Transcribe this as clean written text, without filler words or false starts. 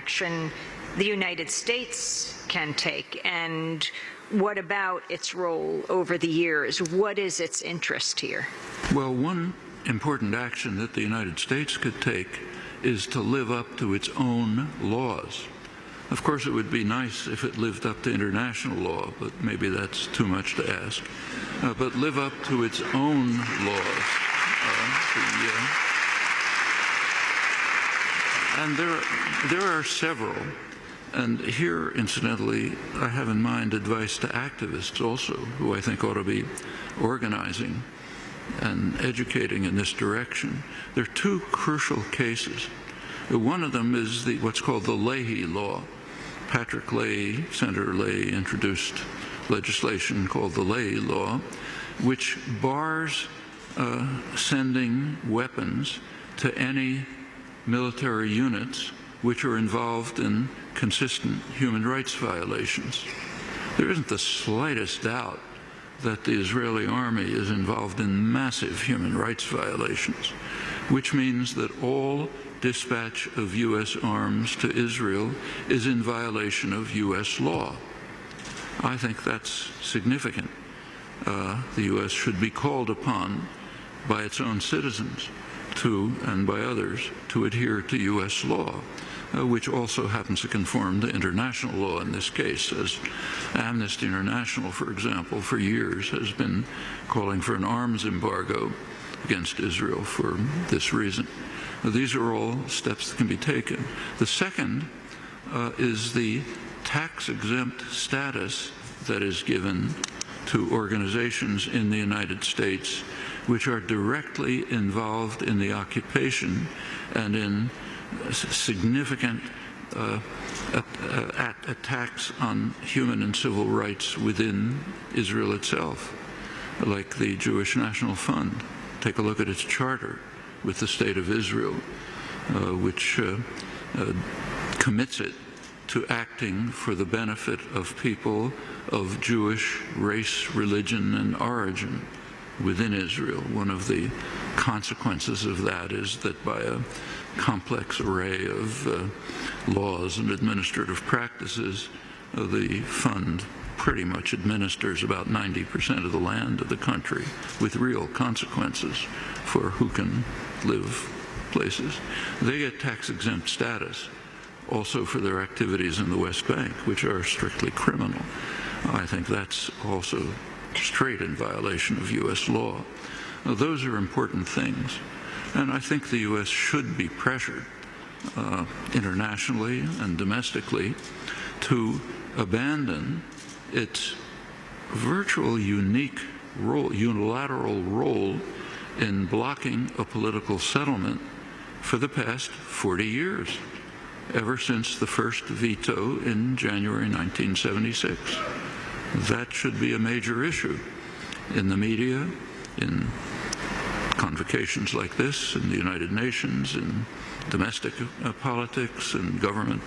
action the United States can take? And what about its role over the years? What is its interest here? Well, one important action that the United States could take is to live up to its own laws. Of course, it would be nice if it lived up to international law, but maybe that's too much to ask. But live up to its own laws. And there are several. And here, incidentally, I have in mind advice to activists also, who I think ought to be organizing and educating in this direction. There are two crucial cases. One of them is what's called the Leahy Law. Patrick Leahy, Senator Leahy, introduced legislation called the Leahy Law, which bars sending weapons to any military units which are involved in consistent human rights violations. There isn't the slightest doubt that the Israeli army is involved in massive human rights violations, which means that all dispatch of U.S. arms to Israel is in violation of U.S. law. I think that's significant. The U.S. should be called upon by its own citizens and by others to adhere to U.S. law, which also happens to conform to international law in this case, as Amnesty International, for example, for years has been calling for an arms embargo against Israel for this reason. These are all steps that can be taken. The second is the tax-exempt status that is given to organizations in the United States which are directly involved in the occupation and in significant attacks on human and civil rights within Israel itself, like the Jewish National Fund. Take a look at its charter with the State of Israel, which commits it to acting for the benefit of people of Jewish race, religion, and origin within Israel. One of the consequences of that is that by a complex array of laws and administrative practices, the fund pretty much administers about 90% of the land of the country, with real consequences for who can live places. They get tax-exempt status also for their activities in the West Bank, which are strictly criminal. I think that's also straight in violation of U.S. law. Now, those are important things, and I think the U.S. should be pressured internationally and domestically to abandon its virtual unique role, unilateral role in blocking a political settlement for the past 40 years, ever since the first veto in January 1976. That should be a major issue in the media, in convocations like this, in the United Nations, in domestic politics, and government